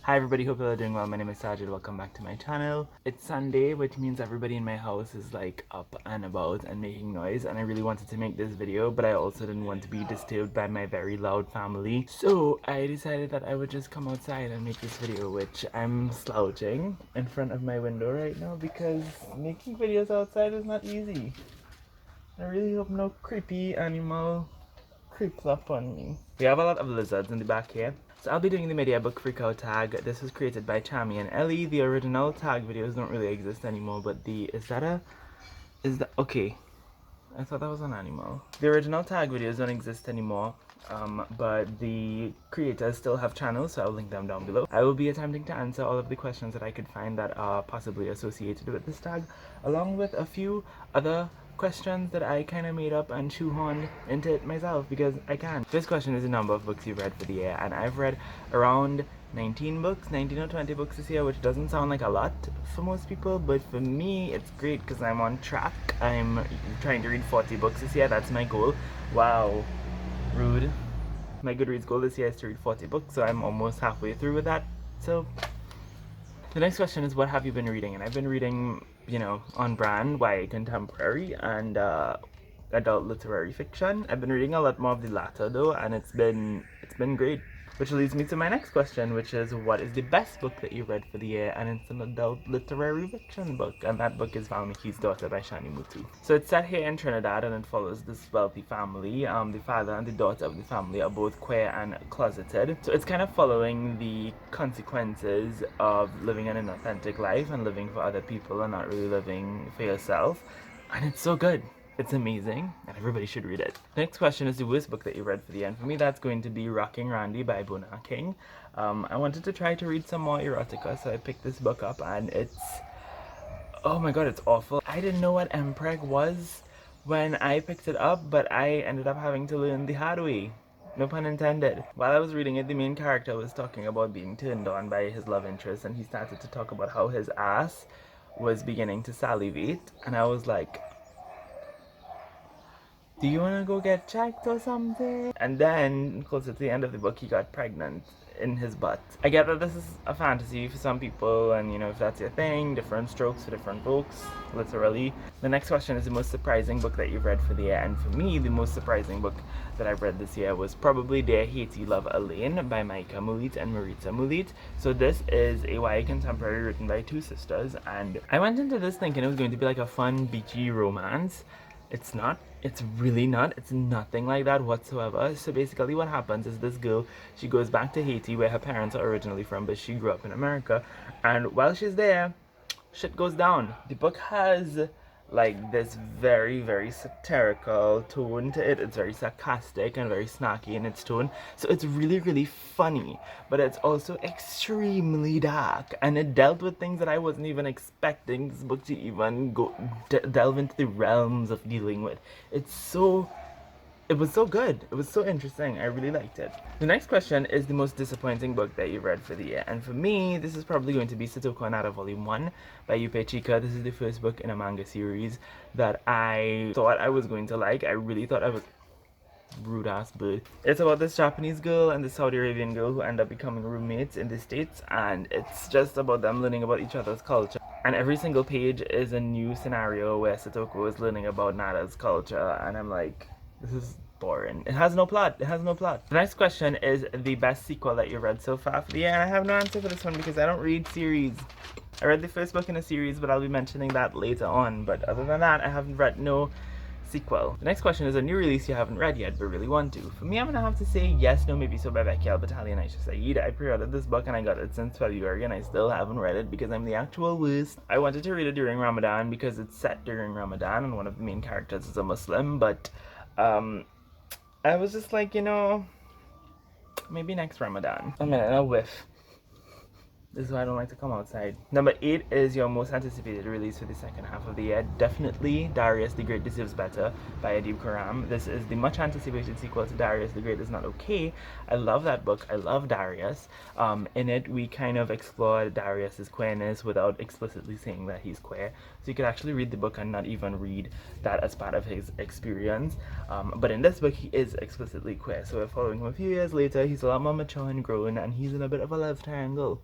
Hi everybody, hope you're all doing well. My name is Saajid, welcome back to my channel. It's Sunday, which means everybody in my house is like up and about and making noise, and I really wanted to make this video, but I also didn't want to be disturbed by my very loud family. So I decided that I would just come outside and make this video, which I'm slouching in front of my window right now because making videos outside is not easy. I really hope no creepy animal creeps up on me. We have a lot of lizards in the back here. So I'll be doing the media book freakout tag. This was created by Chammy and Ellie. The original tag videos don't really exist anymore, but okay. I thought that was an animal. The original tag videos don't exist anymore, but the creators still have channels, so I'll link them down below. I will be attempting to answer all of the questions that I could find that are possibly associated with this tag, along with a few other questions that I kind of made up and shoehorned into it myself because I can. This question is the number of books you've read for the year, and I've read around 19 books, 19 or 20 books this year, which doesn't sound like a lot for most people, but for me it's great because I'm on track. I'm trying to read 40 books this year. That's my goal. Wow, rude. My Goodreads goal this year is to read 40 books, so I'm almost halfway through with that. So the next question is, what have you been reading? And I've been reading, on brand, YA contemporary and adult literary fiction. I've been reading a lot more of the latter though, and it's been great. Which leads me to my next question, which is, what is the best book that you read for the year? And it's an adult literary fiction book, and that book is Valmiki's Daughter by Shani Mutu. So it's set here in Trinidad, and it follows this wealthy family. The father and the daughter of the family are both queer and closeted. So it's kind of following the consequences of living an inauthentic life and living for other people and not really living for yourself. And it's so good. It's amazing, and everybody should read it. Next question is the worst book that you read for the end. For me, that's going to be Rocking Randy by Bona King. I wanted to try to read some more erotica, so I picked this book up, and oh my god, it's awful. I didn't know what MPreg was when I picked it up, but I ended up having to learn the hard way. No pun intended. While I was reading it, the main character was talking about being turned on by his love interest, and he started to talk about how his ass was beginning to salivate, and I was like, do you want to go get checked or something? And then, close to the end of the book, he got pregnant in his butt. I get that this is a fantasy for some people, and if that's your thing, different strokes for different folks, literally. The next question is the most surprising book that you've read for the year, and for me, the most surprising book that I've read this year was probably Dear Haiti Love Elaine by Maika Mulit and Maritza Mulit. So this is a YA contemporary written by two sisters, and I went into this thinking it was going to be like a fun, beachy romance. It's not. It's really not. It's nothing like that whatsoever. So basically what happens is this girl, she goes back to Haiti where her parents are originally from, but she grew up in America. And while she's there, shit goes down. The book has like this very, very satirical tone to it. It's very sarcastic and very snarky in its tone. So it's really, really funny, but it's also extremely dark, and it dealt with things that I wasn't even expecting this book to even delve into the realms of dealing with. It was so good. It was so interesting. I really liked it. The next question is the most disappointing book that you read for the year. And for me, this is probably going to be Satoko Anada Volume 1 by Yupe Chika. This is the first book in a manga series that I thought I was going to like. I really thought I was rude ass bird. It's about this Japanese girl and this Saudi Arabian girl who end up becoming roommates in the States, and it's just about them learning about each other's culture. And every single page is a new scenario where Satoko is learning about Nada's culture, and I'm like, this is boring. It has no plot. It has no plot. The next question is the best sequel that you read so far for the year, and I have no answer for this one because I don't read series. I read the first book in a series, but I'll be mentioning that later on. But other than that, I haven't read no sequel. The next question is a new release you haven't read yet but really want to. For me, I'm gonna have to say Yes, No, Maybe So by Becky Albertalli and Aisha Saeed. I pre-ordered this book and I got it since February, and I still haven't read it because I'm the actual worst. I wanted to read it during Ramadan because it's set during Ramadan and one of the main characters is a Muslim, but I was just like, maybe next Ramadan. A minute, a whiff. This is why I don't like to come outside. Number 8 is your most anticipated release for the second half of the year. Definitely Darius the Great Deserves Better by Adib Khorram. This is the much anticipated sequel to Darius the Great Is Not Okay. I love that book. I love Darius. In it, we kind of explore Darius's queerness without explicitly saying that he's queer. So you could actually read the book and not even read that as part of his experience. But in this book, he is explicitly queer. So we're following him a few years later. He's a lot more mature and grown, and he's in a bit of a love triangle.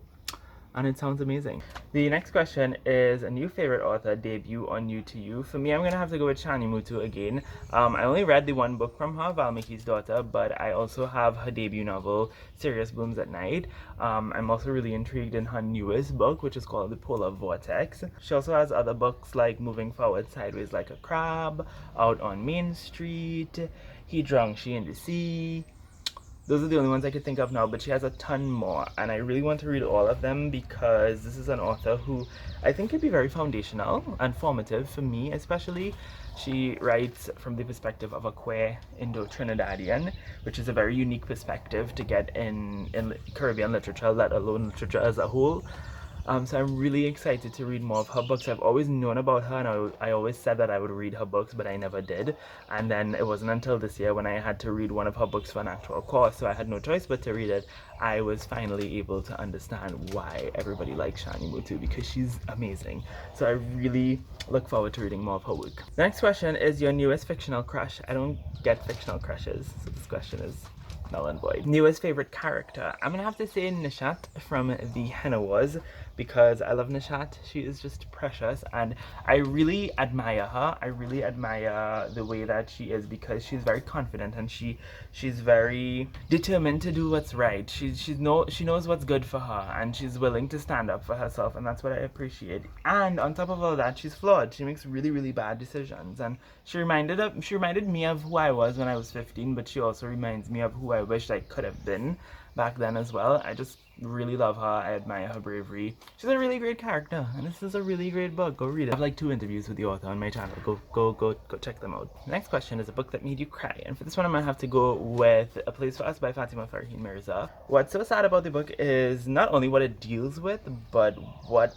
and it sounds amazing. The next question is a new favorite author, debut or new to you. For me, I'm gonna have to go with Shani Mutu again. I only read the one book from her, Valmiki's Daughter, but I also have her debut novel, Sirius Blooms at Night. I'm also really intrigued in her newest book, which is called The Polar Vortex. She also has other books like Moving Forward Sideways Like a Crab, Out on Main Street, He Drowned She in the Sea. Those are the only ones I could think of now, but she has a ton more, and I really want to read all of them because this is an author who I think could be very foundational and formative for me, especially. She writes from the perspective of a queer Indo-Trinidadian, which is a very unique perspective to get in Caribbean literature, let alone literature as a whole. So I'm really excited to read more of her books. I've always known about her, and I always said that I would read her books, but I never did. And then it wasn't until this year when I had to read one of her books for an actual course, so I had no choice but to read it. I was finally able to understand why everybody likes Shani Mutu, because she's amazing. So I really look forward to reading more of her work. The next question is your newest fictional crush. I don't get fictional crushes, so this question is null and void. Newest favorite character. I'm gonna have to say Nishat from the Henna Wars, because I love Nishat. She is just precious, and I really admire her. I really admire the way that she is, because she's very confident, and she's very determined to do what's right. She knows what's good for her, and she's willing to stand up for herself, and that's what I appreciate. And on top of all that, she's flawed. She makes really, really bad decisions, and she reminded me of who I was when I was 15, but she also reminds me of who I wished I could have been back then as well. I just really love her. I admire her bravery. She's a really great character, and this is a really great book. Go read it. I have like 2 interviews with the author on my channel. Go check them out. The next question is a book that made you cry, and for this one I'm gonna have to go with A Place for Us by Fatima Farheen Mirza. What's so sad about the book is not only what it deals with, but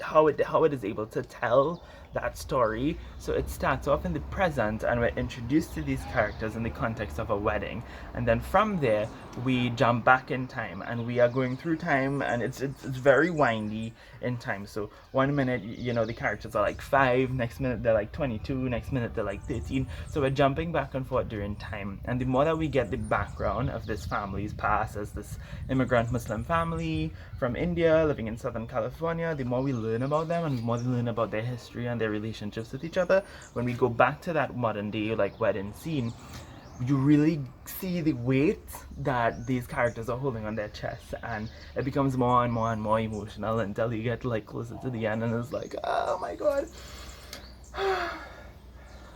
how it is able to tell that story. So it starts off in the present, and we're introduced to these characters in the context of a wedding, and then from there we jump back in time, and we are going through time, and it's very windy in time. So one minute, you know, the characters are like 5, next minute they're like 22, next minute they're like 13. So we're jumping back and forth during time, and the more that we get the background of this family's past as this immigrant Muslim family from India living in Southern California, the more we learn about them, and the more we learn about their history and their relationships with each other. When we go back to that modern day like wedding scene, you really see the weight that these characters are holding on their chests, and it becomes more and more and more emotional until you get like closer to the end, and it's like, oh my god,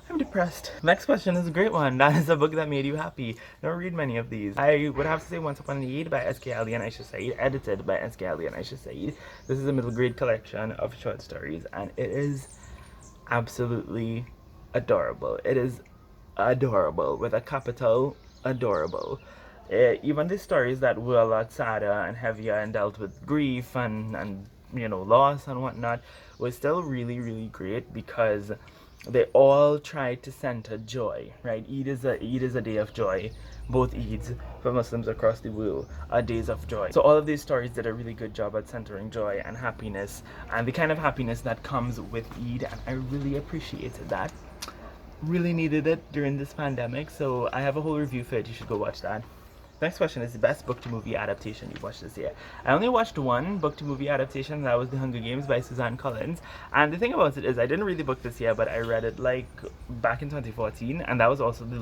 I'm depressed. Next question is a great one. That is a book that made you happy. Don't read many of these. I would have to say Once Upon a Eid by S.K. Ali and Aisha Saeed, edited by S.K. Ali and Aisha Saeed. This is a middle grade collection of short stories, and it is absolutely adorable. It is adorable, with a capital adorable. Even the stories that were a lot sadder and heavier and dealt with grief and you know, loss and whatnot was still really, really great, because they all try to center joy, right? Eid is a day of joy. Both Eids for Muslims across the world are days of joy. So all of these stories did a really good job at centering joy and happiness, and the kind of happiness that comes with Eid, and I really appreciated that. Really needed it during this pandemic, so I have a whole review for it. You should go watch that. Next question is the best book to movie adaptation you've watched this year. I only watched one book to movie adaptation, and that was The Hunger Games by Suzanne Collins. And the thing about it is, I didn't read the book this year, but I read it like back in 2014, and that was also the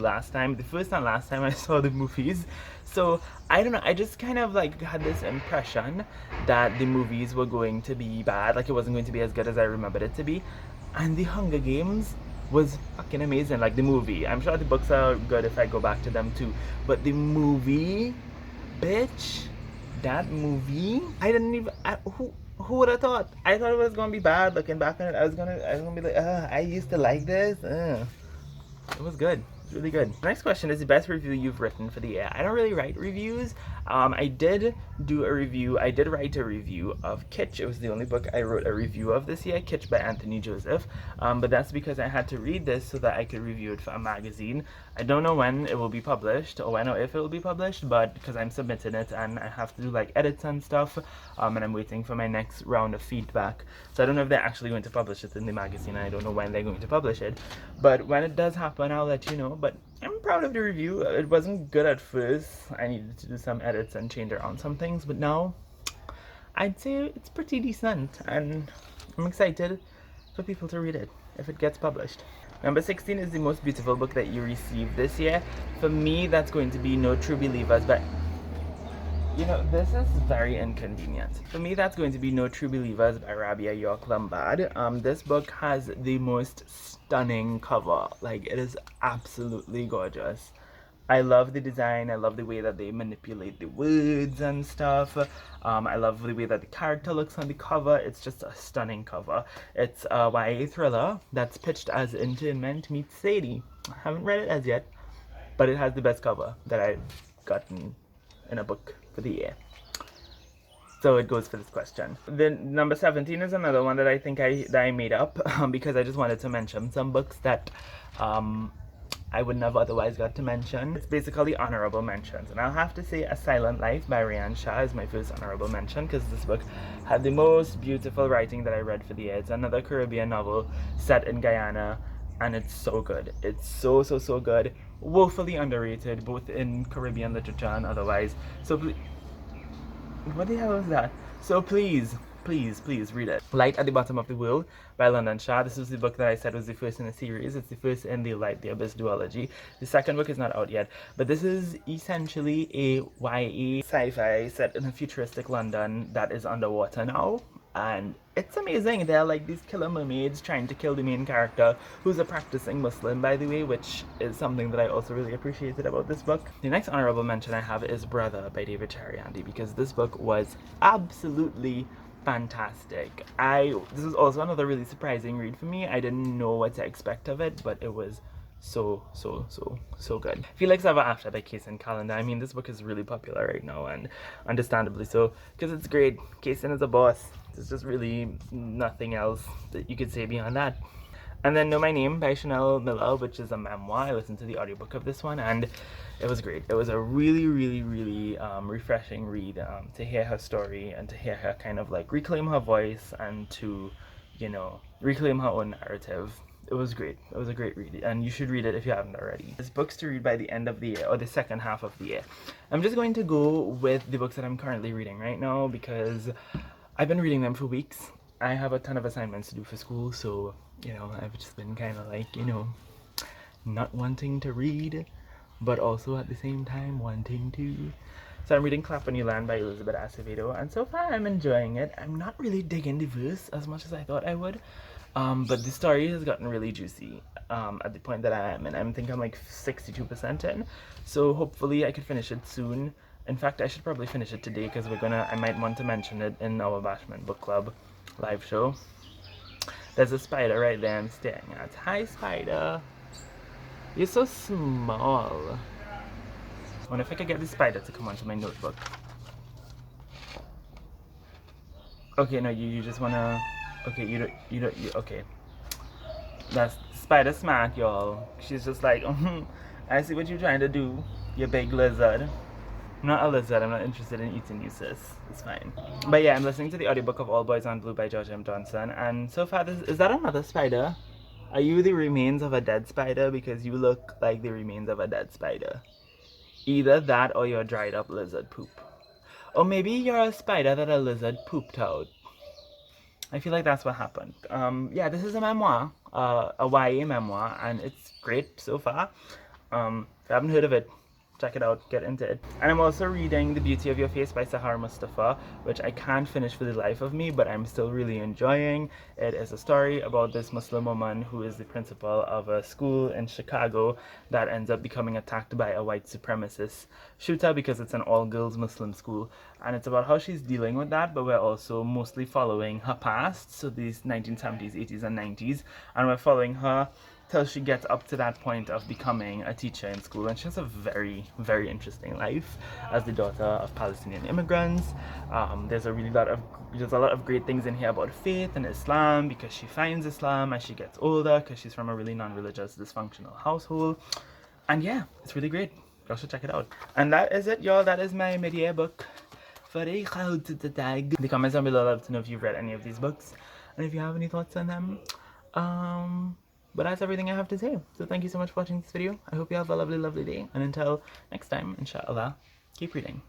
first and last time I saw the movies. So I don't know, I just kind of like had this impression that the movies were going to be bad, like it wasn't going to be as good as I remembered it to be. And The Hunger Games was fucking amazing. Like the movie, I'm sure the books are good if I go back to them too, but the bitch, that movie, who would have thought? I thought it was gonna be bad. Looking back on it, I was gonna be like, I used to like this. It was good. It's really good. Next question is the best review you've written for the year. I don't really write reviews. I did write a review of Kitsch. It was the only book I wrote a review of this year, Kitsch by Anthony Joseph. But that's because I had to read this so that I could review it for a magazine. I don't know when it will be published, or when or if it will be published, but because I'm submitting it and I have to do like edits and stuff, and I'm waiting for my next round of feedback. So I don't know if they're actually going to publish it in the magazine, and I don't know when they're going to publish it. But when it does happen, I'll let you know. But I'm proud of the review. It wasn't good at first. I needed to do some edits and change around some things, but now I'd say it's pretty decent, and I'm excited for people to read it if it gets published. Number 16 is the most beautiful book that you received this year. For me, that's going to be No True Believers, but you know, this is very inconvenient. For me, that's going to be No True Believers by Rabia York Lombard. This book has the most stunning cover. Like, it is absolutely gorgeous. I love the design. I love the way that they manipulate the words and stuff. I love the way that the character looks on the cover. It's just a stunning cover. It's a YA thriller that's pitched as Internment meets Sadie. I haven't read it as yet, but it has the best cover that I've gotten in a book for the year. So it goes for this question. Then number 17 is another one that I think I made up because I just wanted to mention some books that I wouldn't have otherwise got to mention. It's basically honorable mentions, and I'll have to say A Silent Life by Rayan Shah is my first honorable mention because this book had the most beautiful writing that I read for the year. It's another Caribbean novel set in Guyana, and it's so good. It's so good. Woefully underrated, both in Caribbean literature and otherwise. So what the hell is that? So please read it. Light at the Bottom of the World by London Shah. This is the book that I said was the first in the series. It's the first in the Light the Abyss duology. The second book is not out yet, but this is essentially a YA sci-fi set in a futuristic London that is underwater now. And it's amazing. They're like these killer mermaids trying to kill the main character, who's a practicing Muslim, by the way, which is something that I also really appreciated about this book. The next honorable mention I have is Brother by David Chariandi, because this book was absolutely fantastic. This was also another really surprising read for me. I didn't know what to expect of it, but it was so good. Felix Ever After by Kaysen Calendar. I mean, this book is really popular right now, and understandably so, because it's great. Kaysen is a boss. There's just really nothing else that you could say beyond that. And then Know My Name by Chanel Miller, which is a memoir. I listened to the audiobook of this one, and it was great. It was a really refreshing read, to hear her story and to hear her kind of like reclaim her voice and to, you know, reclaim her own narrative. It was great. It was a great read, and you should read it if you haven't already. There's books to read by the end of the year, or the second half of the year. I'm just going to go with the books that I'm currently reading right now because I've been reading them for weeks. I have a ton of assignments to do for school, so, you know, I've just been kind of like, you know, not wanting to read, but also at the same time wanting to. So I'm reading Clap When You Land by Elizabeth Acevedo, and so far I'm enjoying it. I'm not really digging the verse as much as I thought I would, but the story has gotten really juicy at the point that I am, and I think I'm like 62% in, so hopefully I could finish it soon. In fact, I should probably finish it today because I might want to mention it in our Bashment Book Club live show. There's a spider right there I'm staring at. Hi, spider. You're so small. I wonder if I could get the spider to come onto my notebook. Okay, no, you just wanna. Okay, you don't. Okay. That's spider smart, y'all. She's just like, I see what you're trying to do, you big lizard. I'm not a lizard, I'm not interested in eating you, sis. It's fine. But yeah, I'm listening to the audiobook of All Boys on Blue by George M. Johnson, and so far, is that another spider? Are you the remains of a dead spider? Because you look like the remains of a dead spider. Either that or you're dried up lizard poop. Or maybe you're a spider that a lizard pooped out. I feel like that's what happened. Yeah, this is a memoir, a YA memoir, and it's great so far. If you haven't heard of it, check it out, get into it. And I'm also reading The Beauty of Your Face by Sahar Mustafa, which I can't finish for the life of me, but I'm still really enjoying. It is a story about this Muslim woman who is the principal of a school in Chicago that ends up becoming attacked by a white supremacist shooter because it's an all-girls Muslim school. And it's about how she's dealing with that, but we're also mostly following her past, so these 1970s, 80s, and 90s, and we're following her till she gets up to that point of becoming a teacher in school. And she has a very interesting life as the daughter of Palestinian immigrants. There's a lot of great things in here about faith and Islam, because she finds Islam as she gets older, because she's from a really non-religious, dysfunctional household. And yeah, it's really great. Y'all should check it out. And that is it, y'all. That is my mid-year book for the tag. The comments down below, I'd love to know if you've read any of these books and if you have any thoughts on them. But that's everything I have to say. So thank you so much for watching this video. I hope you have a lovely day. And until next time, inshallah, keep reading.